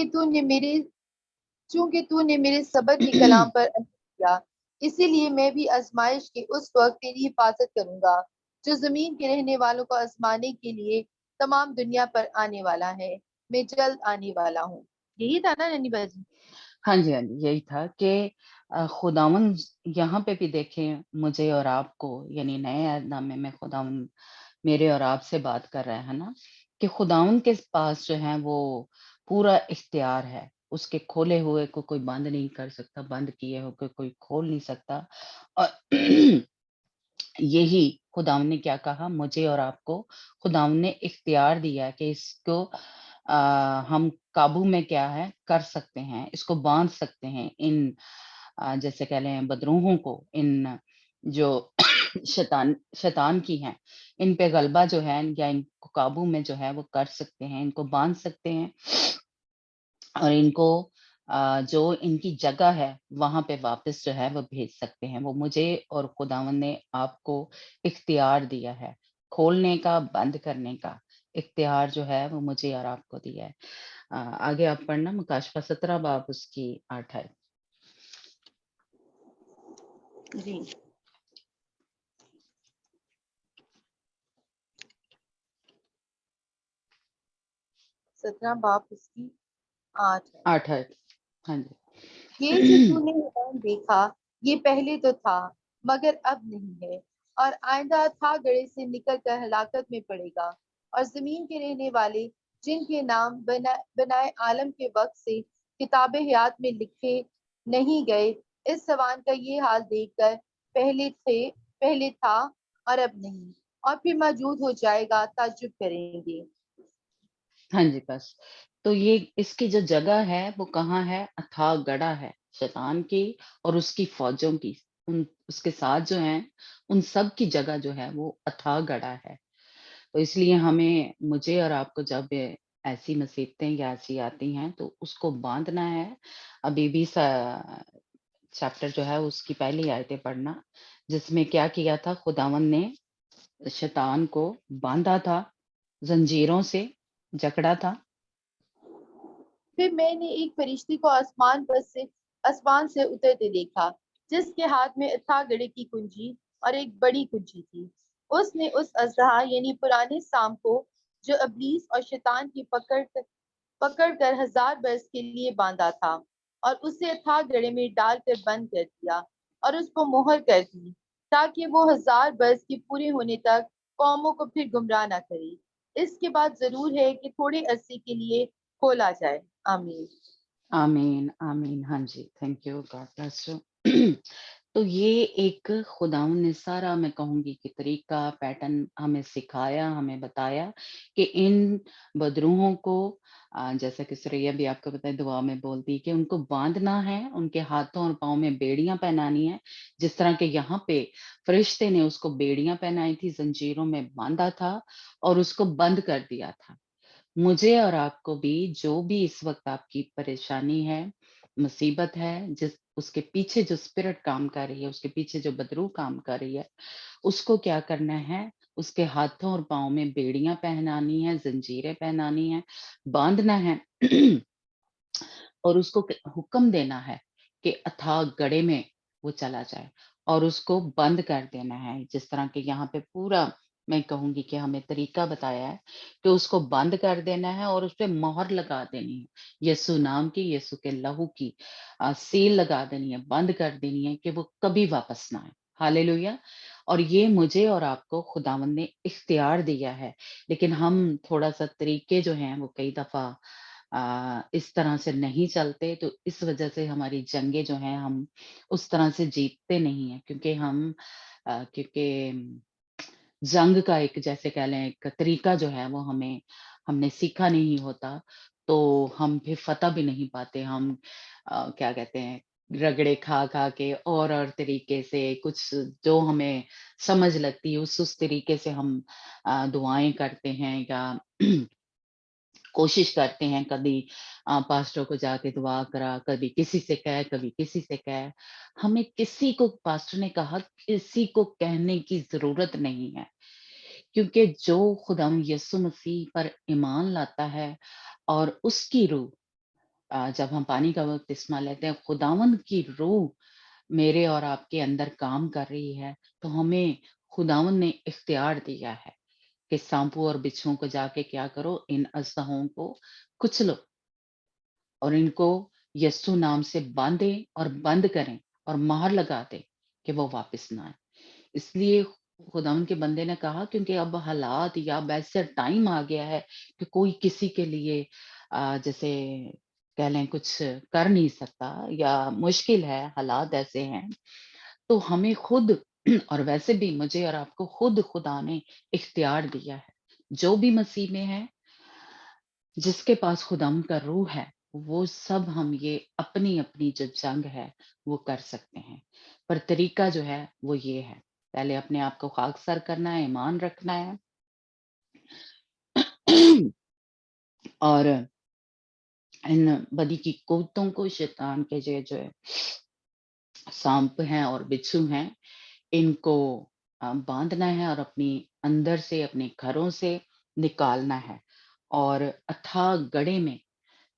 تو نے میرے صبر کے کلام پر عمل کیا۔ اسی لیے میں بھی آزمائش کے اس وقت تیری حفاظت کروں گا جو زمین کے رہنے والوں کو آزمانے کے لیے تمام دنیا پر آنے والا ہے۔ میں جلد آنے والا ہوں۔ یہی تھا نا ننی باجی؟ ہاں جی، ہاں جی، یہی تھا کہ خداوند یہاں پہ بھی دیکھیں مجھے اور آپ کو، یعنی نئے عہد نامے میں خداوند میرے اور آپ سے بات کر رہا ہے نا، کہ خداوند کے پاس جو ہے وہ پورا اختیار ہے، اس کے کھولے ہوئے کو کوئی بند نہیں کر سکتا، بند کیے ہو کے کوئی کھول نہیں سکتا۔ اور یہی خداوند نے کیا کہا مجھے اور آپ کو، خداوند نے اختیار دیا کہ اس کو ہم قابو میں کیا ہے کر سکتے ہیں، اس کو باندھ سکتے ہیں، ان جیسے کہہ لیں بدروحوں کو، ان جو شیطان کی ہیں، ان پہ غلبہ جو ہے یا ان کو قابو میں جو ہے وہ کر سکتے ہیں، ان کو باندھ سکتے ہیں، اور ان کو جو ان کی جگہ ہے وہاں پہ واپس جو ہے وہ بھیج سکتے ہیں۔ وہ مجھے اور خداوند نے آپ کو اختیار دیا ہے، کھولنے کا، بند کرنے کا اختیار جو ہے وہ مجھے اور آپ کو دیا ہے۔ آگے آپ پڑھنا مکاشفہ 17 باب اس کی 8 ہے۔ جی 17 باب اس کی 8 ہے۔ 8 ہے، ہاں جی۔ یہ جو تو نے حرام دیکھا یہ پہلے تو تھا مگر اب نہیں ہے، اور آئندہ تھا گڑے سے نکل کر ہلاکت میں پڑے گا، اور زمین کے رہنے والے جن کے نام بنائے عالم کے وقت سے کتاب حیات میں لکھے نہیں گئے، اس سوان کا یہ حال دیکھ کر پہلے تھا اور اب نہیں، اور پھر موجود ہو جائے گا، تعجب کریں گے۔ ہاں جی، بس تو یہ اس کی جو جگہ ہے وہ کہاں ہے؟ اتھا گڑھا ہے شیطان کی اور اس کی فوجوں کی، اس کے ساتھ جو ہیں ان سب کی جگہ جو ہے وہ اتھا گڑھا ہے۔ تو اس لیے ہمیں، مجھے اور آپ کو جب ایسی مصیبتیں یا ایسی آتی ہیں تو اس کو باندھنا ہے۔ ابھی بھی چیپٹر جو ہے اس کی پہلی آیتیں پڑھنا، جس میں کیا کیا تھا، خداوند نے شیطان کو باندھا تھا، زنجیروں سے جکڑا تھا۔ پھر میں نے ایک فرشتے کو آسمان سے اترتے دیکھا جس کے ہاتھ میں اتھا گڑھے کی کنجی اور ایک بڑی کنجی تھی۔ اس نے اس اژدہا یعنی پرانے سام کو جو ابلیس اور شیطان کی پکڑ کر 1000 برس کے لیے باندھا تھا، اور اسے اتھا گڑھے میں ڈال کر بند کر دیا اور اس کو مہر کر دی، تاکہ وہ 1000 برس کے پورے ہونے تک قوموں کو پھر گمراہ نہ کرے۔ اس کے بعد ضرور ہے کہ تھوڑے عرصے کے لیے کھولا جائے۔ آمین۔ آمین آمین، ہاں جی، thank you, God bless you. تو یہ ایک خداوند نے سارا، میں کہوں گی کہ طریقہ، پیٹرن ہمیں سکھایا، ہمیں بتایا کہ ان بدروحوں کو، جیسا کہ سریا بھی آپ کو پتہ ہے دعا میں بولتی کہ ان کو باندھنا ہے، ان کے ہاتھوں اور پاؤں میں بیڑیاں پہنانی ہیں، جس طرح کہ یہاں پہ فرشتے نے اس کو بیڑیاں پہنائی تھی، زنجیروں میں باندھا تھا اور اس کو بند کر دیا تھا۔ مجھے اور آپ کو بھی، جو بھی اس وقت آپ کی پریشانی ہے، مصیبت ہے، اس کے پیچھے جو اسپرٹ کام کر رہی ہے، اس کے پیچھے جو بدروح کام کر رہی ہے، اس کو کیا کرنا ہے؟ اس کے ہاتھوں اور پاؤں میں بیڑیاں پہنانی ہیں، زنجیریں پہنانی ہیں، باندھنا ہے اور اس کو حکم دینا ہے کہ اتھا گڑھے میں وہ چلا جائے اور اس کو بند کر دینا ہے، جس طرح کہ یہاں پہ پورا، میں کہوں گی کہ ہمیں طریقہ بتایا ہے کہ اس کو بند کر دینا ہے اور اس پہ مہر لگا دینی ہے، یسوع نام کی، یسوع کے لہو کی سیل لگا دینی ہے، بند کر دینی ہے کہ وہ کبھی واپس نہ آئے۔ ہاللویا۔ اور یہ مجھے اور آپ کو خداوند نے اختیار دیا ہے، لیکن ہم تھوڑا سا طریقے جو ہیں وہ کئی دفعہ اس طرح سے نہیں چلتے، تو اس وجہ سے ہماری جنگیں جو ہیں ہم اس طرح سے جیتتے نہیں ہیں، کیونکہ جنگ کا ایک، جیسے کہہ لیں، ایک طریقہ جو ہے وہ ہمیں ہم نے سیکھا نہیں ہوتا تو ہم پھر فتح بھی نہیں پاتے. ہم کیا کہتے ہیں رگڑے کھا کھا کے اور طریقے سے کچھ جو ہمیں سمجھ لگتی ہے اس طریقے سے ہم دعائیں کرتے ہیں یا کوشش کرتے ہیں. کبھی پاسٹر کو جا کے دعا کرا، کبھی کسی سے کہے، کبھی کسی سے کہے. ہمیں کسی کو، پاسٹر نے کہا، کسی کو کہنے کی ضرورت نہیں ہے، کیونکہ جو خداوند یسوع مسیح پر ایمان لاتا ہے اور اس کی روح جب ہم پانی کا بپتسمہ لیتے ہیں، خداوند کی روح میرے اور آپ کے اندر کام کر رہی ہے، تو ہمیں خداوند نے اختیار دیا ہے کہ سانپوں اور بچھوؤں کو جا کے کیا کرو، ان اژدہوں کو کچلو اور ان کو یسوع نام سے باندھیں اور بند کریں اور مہر لگا دیں کہ وہ واپس نہ آئے. اس لیے خداوند کے بندے نے کہا کیونکہ اب حالات یا ویسے ٹائم آ گیا ہے کہ کوئی کسی کے لیے جیسے کہہ لیں کچھ کر نہیں سکتا یا مشکل ہے، حالات ایسے ہیں. تو ہمیں خود اور ویسے بھی مجھے اور آپ کو خود خدا نے اختیار دیا ہے. جو بھی مسیح میں ہے، جس کے پاس خداوند کا روح ہے، وہ سب ہم یہ اپنی اپنی جو جنگ ہے وہ کر سکتے ہیں. پر طریقہ جو ہے وہ یہ ہے، پہلے اپنے آپ کو خاکسار کرنا ہے، ایمان رکھنا ہے اور ان بدی کی قوتوں کو، شیطان کے جو ہے سانپ ہیں اور بچھو ہیں، ان کو باندھنا ہے اور اپنی اندر سے، اپنے گھروں سے نکالنا ہے اور اتھاہ گڑھے میں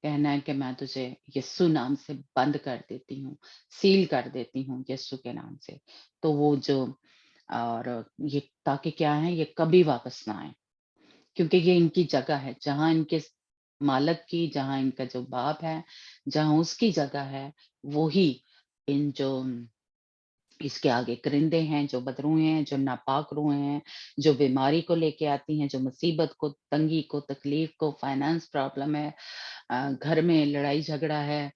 کہنا ہے کہ میں تجھے یسوع نام سے بند کر دیتی ہوں، سیل کر دیتی ہوں یسوع کے نام سے. تو وہ جو اور یہ تاکہ کیا ہے، یہ کبھی واپس نہ آئے، کیونکہ یہ ان کی جگہ ہے. جہاں ان کے مالک کی، جہاں ان کا جو باپ ہے، جہاں اس کی جگہ ہے، وہی ان جو اس کے آگے کرندے ہیں، جو بدروہیں ہیں، جو ناپاک روحیں ہیں، جو بیماری کو لے کے آتی ہیں، جو مصیبت کو، تنگی کو، تکلیف کو، فائنانس پرابلم ہے، گھر میں لڑائی جھگڑا ہے،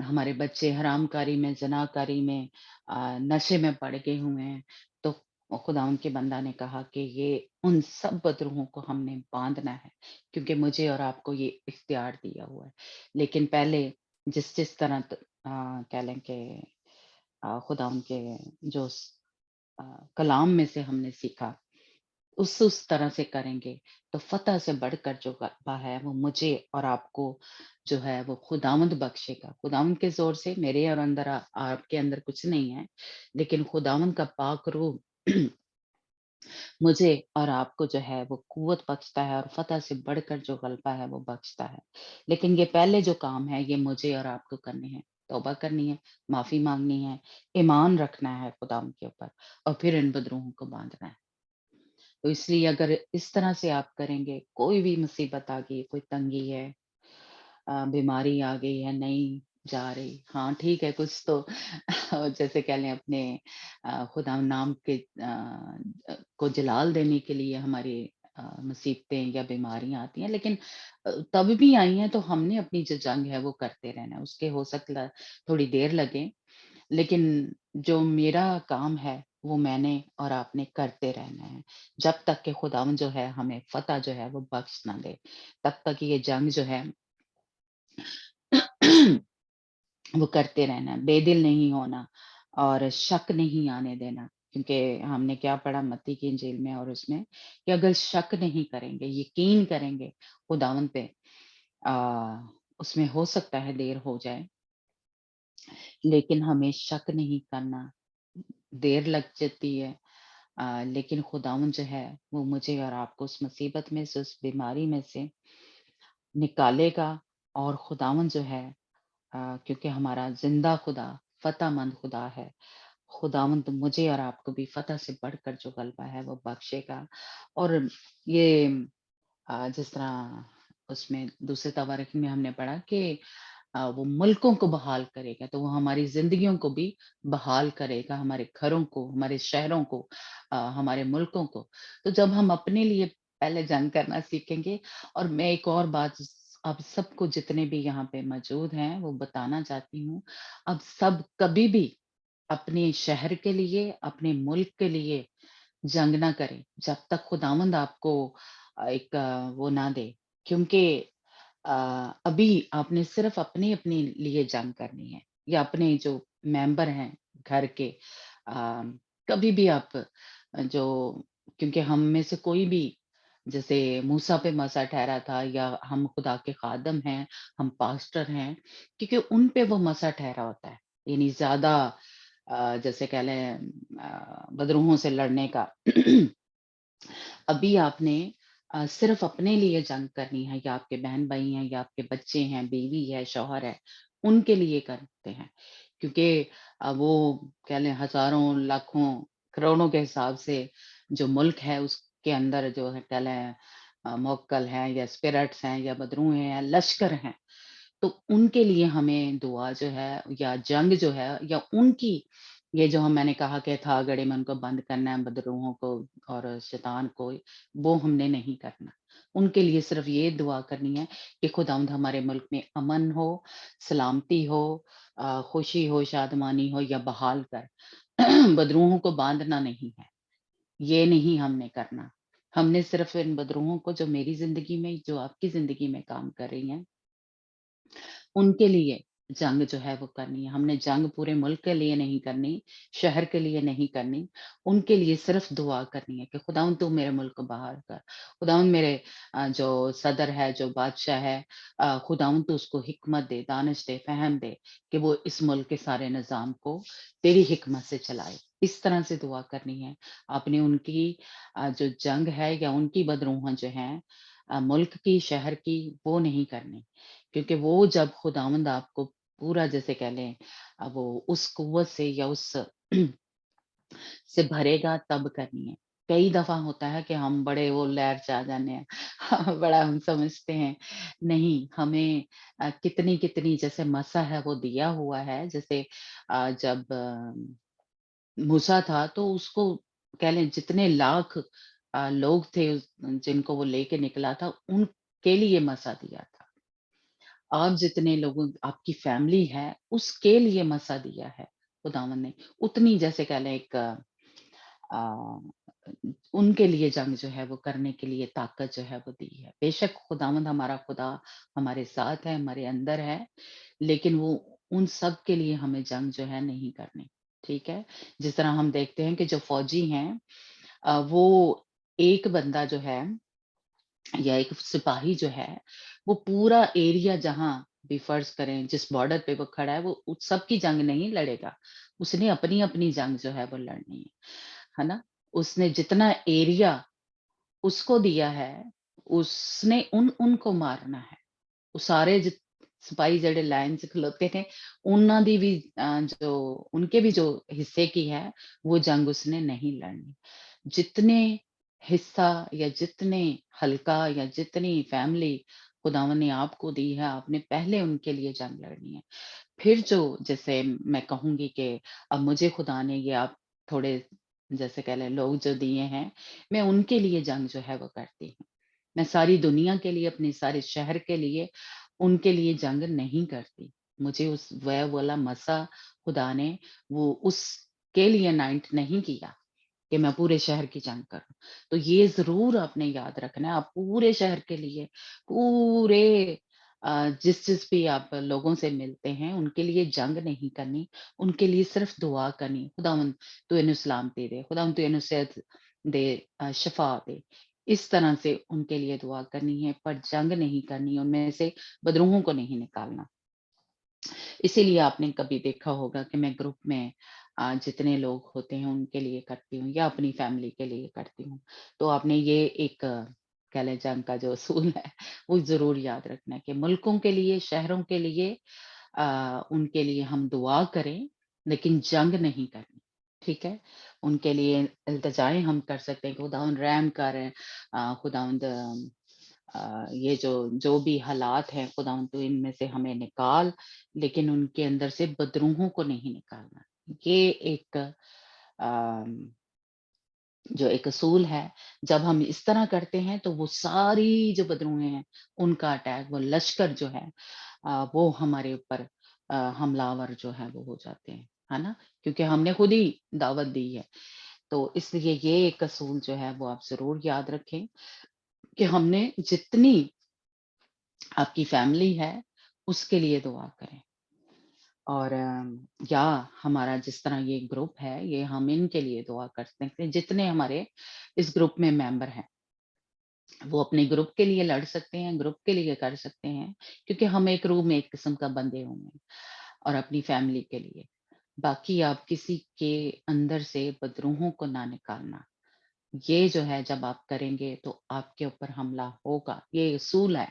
ہمارے بچے حرام کاری میں، زنا کاری میں، نشے میں پڑ گئے ہوئے ہیں. تو خدا ان کے بندہ نے کہا کہ یہ ان سب بدروہوں کو ہم نے باندھنا ہے، کیونکہ مجھے اور آپ کو یہ اختیار دیا ہوا ہے. لیکن پہلے جس طرح کہہ لیں کہ خدا ان کے جو کلام میں سے ہم نے سیکھا اس طرح سے کریں گے تو فتح سے بڑھ کر جو غلبہ ہے وہ مجھے اور آپ کو جو ہے وہ خداوند بخشے گا. خداوند کے زور سے میرے اور اندر آپ کے اندر کچھ نہیں ہے، لیکن خداوند کا پاک روح مجھے اور آپ کو جو ہے وہ قوت بخشتا ہے اور فتح سے بڑھ کر جو غلبہ ہے وہ بخشتا ہے. لیکن یہ پہلے جو کام ہے یہ مجھے اور آپ کو کرنے ہیں، توبہ کرنی ہے، معافی مانگنی ہے، ایمان رکھنا ہے خداوند کے اوپر اور پھر ان بدروہوں کو باندھنا ہے. تو اس لیے اگر اس طرح سے آپ کریں گے، کوئی بھی مصیبت آ گئی، کوئی تنگی ہے، بیماری آ گئی ہے، نہیں جا رہی، ہاں ٹھیک ہے کچھ تو جیسے کہہ لیں اپنے خدا نام کے کو جلال دینے کے لیے ہماری مصیبتیں یا بیماریاں آتی ہیں، لیکن تب بھی آئی ہیں تو ہم نے اپنی جو جنگ ہے وہ کرتے رہنا ہے. اس کے ہو سکتا تھوڑی دیر لگے، لیکن جو میرا کام ہے وہ میں نے اور آپ نے کرتے رہنا ہے جب تک کہ خداوند جو ہے ہمیں فتح جو ہے وہ بخش نہ دے. تب تک یہ جنگ جو ہے وہ کرتے رہنا ہے، بے دل نہیں ہونا اور شک نہیں آنے دینا. کیونکہ ہم نے کیا پڑھا متی کی انجیل میں اور اس میں کہ اگر شک نہیں کریں گے، یقین کریں گے خداوند پہ، اس میں ہو سکتا ہے دیر ہو جائے، لیکن ہمیں شک نہیں کرنا. دیر لگ جاتی ہے لیکن خداوند جو ہے وہ مجھے اور آپ کو اس مصیبت میں سے، اس بیماری میں سے نکالے گا. اور خداوند جو ہے کیونکہ ہمارا زندہ خدا فتح مند خدا ہے، خداوند مجھے اور آپ کو بھی فتح سے بڑھ کر جو غلبہ ہے وہ بخشے گا. اور یہ جس طرح اس میں دوسرے تبارک میں ہم نے پڑھا کہ وہ ملکوں کو بحال کرے گا، تو وہ ہماری زندگیوں کو بھی بحال کرے گا، ہمارے گھروں کو، ہمارے شہروں کو، ہمارے ملکوں کو. تو جب ہم اپنے لیے پہلے جنگ کرنا سیکھیں گے. اور میں ایک اور بات اب سب کو جتنے بھی یہاں پہ موجود ہیں وہ بتانا چاہتی ہوں، اب سب کبھی بھی اپنے شہر کے لیے، اپنے ملک کے لیے جنگ نہ کریں جب تک خداوند آپ کو ایک وہ نہ دے کیونکہ ابھی آپ نے صرف اپنے اپنے لیے جنگ کرنی ہے، یا اپنے جو ممبر ہیں گھر کے، آ، کبھی بھی آپ جو، کیونکہ ہم میں سے کوئی بھی جیسے موسیٰ پہ مسا ٹھہرا تھا، یا ہم خدا کے خادم ہیں، ہم پاسٹر ہیں، کیونکہ ان پہ وہ مسا ٹھہرا ہوتا ہے، یعنی زیادہ جیسے کہہ لیں بدروحوں سے لڑنے کا۔ ابھی آپ نے صرف اپنے لیے جنگ کرنی ہے، یا آپ کے بہن بھائی ہیں، یا آپ کے بچے ہیں، بیوی ہے، شوہر ہے، ان کے لیے کرتے ہیں، کیونکہ وہ کہہ لیں ہزاروں، لاکھوں، کروڑوں کے حساب سے جو ملک ہے اس کے اندر جو ہے کہہ لیں موکل ہیں، یا اسپرٹس ہیں، یا بدروح ہیں، لشکر ہیں، تو ان کے لیے ہمیں دعا جو ہے، یا جنگ جو ہے، یا ان کی یہ جو میں نے کہا کہ تھا گڑے میں ان کو بند کرنا ہے، بدروحوں کو اور شیطان کو، وہ ہم نے نہیں کرنا۔ ان کے لیے صرف یہ دعا کرنی ہے کہ خداوند ہمارے ملک میں امن ہو، سلامتی ہو، خوشی ہو، شادمانی ہو، یا بحال کر۔ بدروحوں کو باندھنا نہیں ہے، یہ نہیں ہم نے کرنا۔ ہم نے صرف ان بدروحوں کو جو میری زندگی میں، جو آپ کی زندگی میں کام کر رہی ہیں، ان کے لیے جنگ جو ہے وہ کرنی ہے۔ ہم نے جنگ پورے ملک کے لیے نہیں کرنی، شہر کے لیے نہیں کرنی، ان کے لیے صرف دعا کرنی ہے کہ خداوند تو میرے ملک کو باہر کر، خداوند میرے جو صدر ہے، جو بادشاہ ہے، خداوند تو اس کو حکمت دے، دانش دے، فہم دے کہ وہ اس ملک کے سارے نظام کو تیری حکمت سے چلائے۔ اس طرح سے دعا کرنی ہے۔ آپ نے ان کی جو جنگ ہے، یا ان کی بدروحاں جو ہیں ملک کی، شہر کی، وہ نہیں کرنی، کیونکہ وہ جب خداوند آپ کو پورا جیسے کہہ لیں وہ اس قوت سے یا اس سے بھرے گا تب کرنی ہے۔ کئی دفعہ ہوتا ہے کہ ہم بڑے وہ لہر سے آ جانے ہیں، بڑا ہم سمجھتے ہیں، نہیں، ہمیں کتنی کتنی جیسے مسا ہے وہ دیا ہوا ہے، جیسے جب موسیٰ تھا تو اس کو کہہ لیں جتنے لاکھ لوگ تھے جن کو وہ لے کے نکلا تھا، ان کے لیے مسا دیا تھا۔ آپ جتنے لوگوں آپ کی فیملی ہے، اس کے لیے مسا دیا ہے خداوند نے، اتنی جیسے کہہ لیں ایک آ، ان کے لیے جنگ جو ہے وہ کرنے کے لیے طاقت جو ہے وہ دی ہے۔ بے شک خداوند ہمارا خدا ہمارے ساتھ ہے، ہمارے اندر ہے، لیکن وہ ان سب کے لیے ہمیں جنگ جو ہے نہیں کرنی، ٹھیک ہے؟ جس طرح ہم دیکھتے ہیں کہ جو فوجی ہیں وہ ایک بندہ جو ہے، یا ایک سپاہی جو ہے، وہ پورا ایریا جہاں بھی فرض کریں جس بارڈر پہ وہ کھڑا ہے، وہ اس سب کی جنگ نہیں لڑے گا، اس نے اپنی اپنی جنگ جو ہے وہ لڑنی ہے نا؟ اس نے جتنا ایریا اس کو دیا ہے، اس نے ان کو مارنا ہے۔ وہ سارے سپاہی جڑے لائن سے کھلوتے تھے، انہاں دی بھی جو ان کے بھی جو حصے کی ہے وہ جنگ اس نے نہیں لڑنی۔ جتنے حصہ یا جتنے حلقہ یا جتنی فیملی خداوند نے آپ کو دی ہے، آپ نے پہلے ان کے لیے جنگ لڑنی ہے۔ پھر جو جیسے میں کہوں گی کہ اب مجھے خدا نے یہ آپ تھوڑے جیسے کہہ لیں لوگ جو دیے ہیں، میں ان کے لیے جنگ جو ہے وہ کرتی ہوں۔ میں ساری دنیا کے لیے، اپنے سارے شہر کے لیے، ان کے لیے جنگ نہیں کرتی۔ مجھے اس وہ والا مسا خدا نے وہ اس کے لیے انائٹ نہیں کیا کہ میں پورے شہر کی جنگ کروں۔ تو یہ ضرور آپ نے یاد رکھنا ہے، آپ پورے شہر کے لیے، پورے جس بھی آپ لوگوں سے ملتے ہیں ان کے لیے جنگ نہیں کرنی، ان کے لیے صرف دعا کرنی، خداوند تو انہیں سلامتی دے، خداوند تو انہیں صحت دے، شفا دے۔ اس طرح سے ان کے لیے دعا کرنی ہے، پر جنگ نہیں کرنی، ان میں سے بدروحوں کو نہیں نکالنا۔ اسی لیے آپ نے کبھی دیکھا ہوگا کہ میں گروپ میں جتنے لوگ ہوتے ہیں ان کے لیے کرتی ہوں، یا اپنی فیملی کے لیے کرتی ہوں۔ تو آپ نے یہ ایک کہہ لیں جنگ کا جو اصول ہے وہ ضرور یاد رکھنا ہے کہ ملکوں کے لیے، شہروں کے لیے، ان کے لیے ہم دعا کریں، لیکن جنگ نہیں کرنی، ٹھیک ہے؟ ان کے لیے التجائیں ہم کر سکتے ہیں کہ خداوند رحم کر، خداوند یہ جو بھی حالات ہیں خداوند تو ان میں سے ہمیں نکال، لیکن ان کے اندر سے بدروحوں کو نہیں نکالنا۔ یہ ایک آم، جو ایک اصول ہے، جب ہم اس طرح کرتے ہیں تو وہ ساری جو بدروہیں ہیں ان کا اٹیک، وہ لشکر جو ہے وہ ہمارے اوپر حملہ آور جو ہے وہ ہو جاتے ہیں، ہے نا؟ کیونکہ ہم نے خود ہی دعوت دی ہے۔ تو اس لیے یہ ایک اصول جو ہے وہ آپ ضرور یاد رکھیں کہ ہم نے جتنی آپ کی فیملی ہے اس کے لیے دعا کریں، اور یا ہمارا جس طرح یہ گروپ ہے یہ ہم ان کے لیے دعا کر سکتے ہیں، جتنے ہمارے اس گروپ میں ممبر ہیں وہ اپنے گروپ کے لیے لڑ سکتے ہیں، گروپ کے لیے کر سکتے ہیں، کیونکہ ہم ایک روم میں ایک قسم کا بندے ہوں گے، اور اپنی فیملی کے لیے۔ باقی آپ کسی کے اندر سے بدروحوں کو نہ نکالنا، یہ جو ہے جب آپ کریں گے تو آپ کے اوپر حملہ ہوگا، یہ اصول ہے،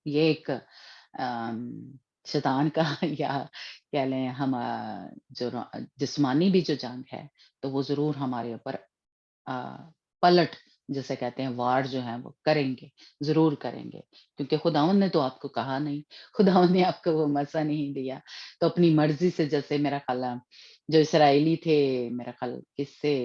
یہ ایک آم، شیطان کا یا کہہ لیں ہم جو جسمانی بھی جو جنگ ہے تو وہ ضرور ہمارے اوپر آ، پلٹ جسے کہتے ہیں وار جو ہے وہ کریں گے، ضرور کریں گے، کیونکہ خداوند نے تو آپ کو کہا نہیں، خداوند نے آپ کو وہ موقع نہیں دیا، تو اپنی مرضی سے جیسے میرا خیال ہے جو اسرائیلی تھے، میرا خیال کس سے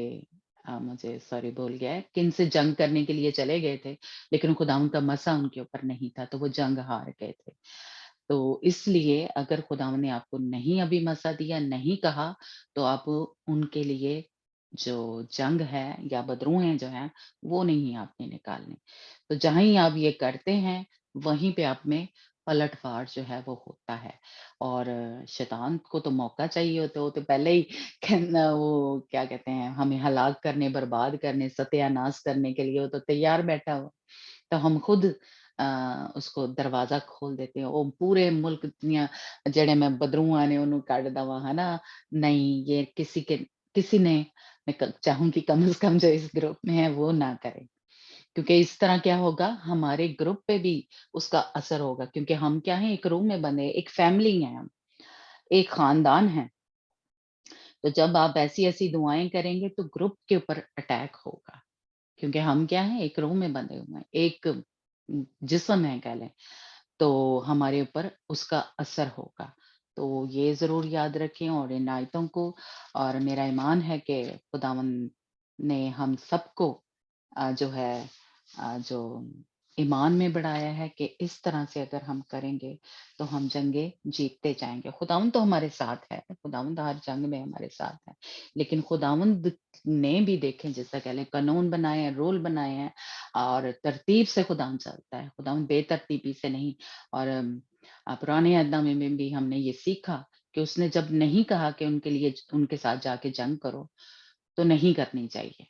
مجھے سوری بول گیا ہے، کن سے جنگ کرنے کے لیے چلے گئے تھے، لیکن خداوند کا مسا ان کے اوپر نہیں تھا تو وہ جنگ ہار گئے تھے۔ تو اس لیے اگر خداوند نے آپ کو نہیں ابھی مسا دیا، نہیں کہا، تو آپ ان کے لیے جو جنگ ہے یا بدروہیں جو ہیں وہ نہیں آپ نے نکالنے۔ تو جہاں ہی آپ یہ کرتے ہیں وہیں پہ آپ میں پلٹ وار جو ہے وہ ہوتا ہے، اور شیطان کو تو موقع چاہیے ہوتا ہے، وہ تو پہلے ہی وہ کیا کہتے ہیں ہمیں ہلاک کرنے، برباد کرنے، ستیہ ناش کرنے کے لیے وہ تو تیار بیٹھا ہوا، تو ہم خود اس کو دروازہ کھول دیتے ہیں، وہ پورے ملک دنیا جڑے میں بدروآں نے انہوں کڈ دوا ہے نا، نہیں یہ کسی نے میں چاہوں گی کم از کم جو اس گروپ میں ہے وہ نہ کرے، کیونکہ اس طرح کیا ہوگا ہمارے گروپ پہ بھی اس کا اثر ہوگا، کیونکہ ہم کیا ہیں ایک روم میں بندے، ایک فیملی ہیں ہم، ایک خاندان ہے، تو جب آپ ایسی ایسی دعائیں کریں گے تو گروپ کے اوپر اٹیک ہوگا، کیونکہ ہم کیا ہیں ایک روم میں بندے ہوئے ہیں، ایک جسم ہے کہہ لیں، تو ہمارے اوپر اس کا اثر ہوگا۔ تو یہ ضرور یاد رکھیں اور ان آیتوں کو، اور میرا ایمان ہے کہ خداوند نے ہم سب کو جو ہے جو ایمان میں بڑھایا ہے کہ اس طرح سے اگر ہم کریں گے تو ہم جنگیں جیتتے جائیں گے۔ خداوند تو ہمارے ساتھ ہے، خداوند ہر جنگ میں ہمارے ساتھ ہے، لیکن خداوند نے بھی دیکھیں جیسا کہہ لیں قانون بنائے ہیں، رول بنائے ہیں، اور ترتیب سے خداوند چلتا ہے، خداوند بے ترتیبی سے نہیں۔ اور پرانے عہد نامے میں بھی ہم نے یہ سیکھا کہ اس نے جب نہیں کہا کہ ان کے لیے ان کے ساتھ جا کے جنگ کرو تو نہیں کرنی چاہیے،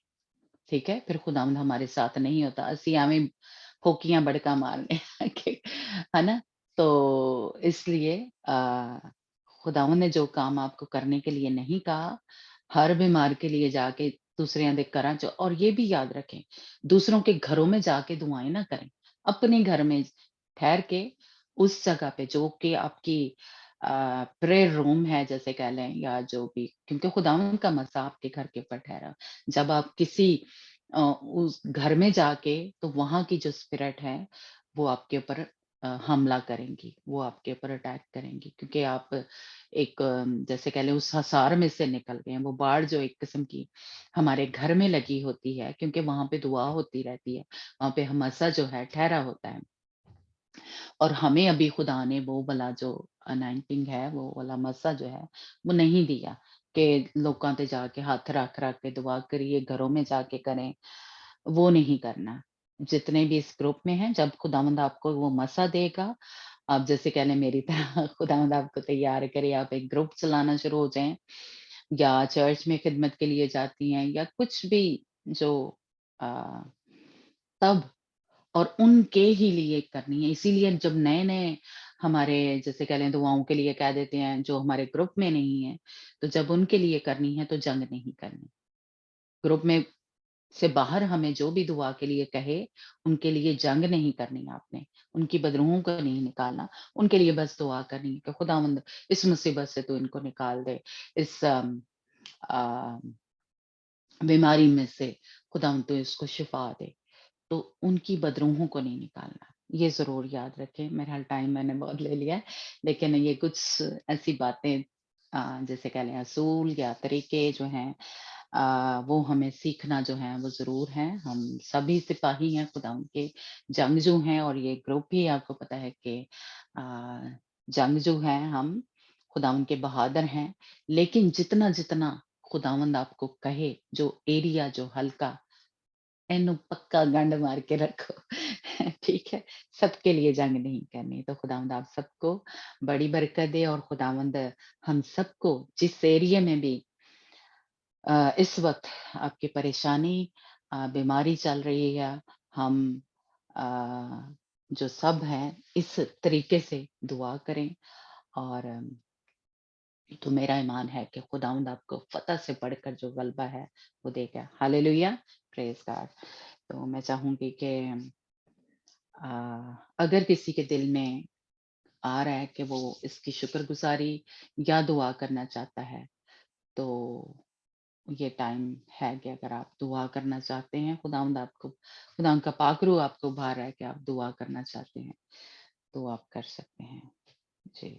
ٹھیک ہے؟ پھر خداوند ہمارے ساتھ نہیں ہوتا، اسی ہمیں پھوکیاں بڑکا مارنے ہے نا؟ تو اس لیے خداوند نے جو کام آپ کو کرنے کے لیے نہیں کہا، ہر بیمار کے لیے جا کے دوسرے دے کراں اور یہ بھی یاد رکھیں دوسروں کے گھروں میں جا کے دعائیں نہ کریں، اپنے گھر میں ٹھہر کے اس جگہ پہ جو کہ آپ کی پریئر روم ہے جیسے کہہ لیں، یا جو بھی، کیونکہ خداوند کا مسا آپ کے گھر کے اوپر ٹھہرا، جب آپ کسی اس گھر میں جا کے تو وہاں کی جو اسپرٹ ہے وہ آپ کے اوپر حملہ کریں گی، وہ آپ کے اوپر اٹیک کریں گی، کیونکہ آپ ایک جیسے کہہ لیں اس حصار میں سے نکل گئے ہیں، وہ باڑ جو ایک قسم کی ہمارے گھر میں لگی ہوتی ہے، کیونکہ وہاں پہ دعا ہوتی رہتی ہے، وہاں پہ ہماسا جو ہے ٹھہرا ہوتا ہے، اور ہمیں ابھی خدا نے وہ والا جو انائنٹنگ ہے، وہ والا مسا جو ہے وہ نہیں دیا کہ لوکاں تے جا کے ہاتھ رکھ رکھ کے دعا کریے، گھروں میں جا کے کریں، وہ نہیں کرنا۔ جتنے بھی اس گروپ میں ہیں جب خداوند آپ کو وہ مسا دے گا، آپ جیسے کہہ لیں میری طرح خداوند آپ کو تیار کرے، آپ ایک گروپ چلانا شروع ہو جائیں، یا چرچ میں خدمت کے لیے جاتی ہیں، یا کچھ بھی جو آ، تب اور ان کے ہی لیے کرنی ہے، اسی لیے جب نئے نئے ہمارے جیسے کہہ لیں دعاؤں کے لیے کہہ دیتے ہیں جو ہمارے گروپ میں نہیں ہے، تو جب ان کے لیے کرنی ہے تو جنگ نہیں کرنی، گروپ میں سے باہر ہمیں جو بھی دعا کے لیے کہے ان کے لیے جنگ نہیں کرنی، آپ نے ان کی بدروہوں کو نہیں نکالنا، ان کے لیے بس دعا کرنی ہے کہ خداوند اس مصیبت سے تو ان کو نکال دے، اس آ، بیماری میں سے خداوند تو اس کو شفا دے، تو ان کی بدروحوں کو نہیں نکالنا، یہ ضرور یاد رکھیں۔ میرا ٹائم میں نے بہت لے لیا ہے، لیکن یہ کچھ ایسی باتیں جیسے کہہ لیں اصول یا طریقے جو ہیں وہ ہمیں سیکھنا جو ہے وہ ضرور ہے، ہم سبھی سپاہی ہیں خدا ان کے جنگجو ہیں، اور یہ گروپ بھی آپ کو پتا ہے کہ آ، جنگجو ہیں ہم، خداوند کے بہادر ہیں، لیکن جتنا جتنا خداوند آپ کو کہے جو ایریا جو ہلکا اینو پکا گنڈ مار کے رکھو ٹھیک ہے، سب کے لیے جنگ نہیں کرنی، تو خداوند آپ سب کو بڑی برکت دے، اور خداوند ہم سب کو جس ایریے میں بھی اس وقت آپ کی پریشانی بیماری چل رہی ہے، ہم آ، جو سب ہیں اس طریقے سے دعا کریں، اور تو میرا ایمان ہے کہ خداوند آپ کو فتح سے بڑھ کر جو غلبہ ہے وہ دے گا۔ ہاللیلویا، پریز گاڈ۔ تو میں چاہوں گی کہ آ، اگر کسی کے دل میں آ رہا ہے کہ وہ اس کی شکر گزاری یا دعا کرنا چاہتا ہے، تو یہ ٹائم ہے کہ اگر آپ دعا کرنا چاہتے ہیں، خداوند آپ کو، خداوند کا پاک روح آپ کو ابھار رہا ہے کہ آپ دعا کرنا چاہتے ہیں، تو آپ کر سکتے ہیں۔ جی۔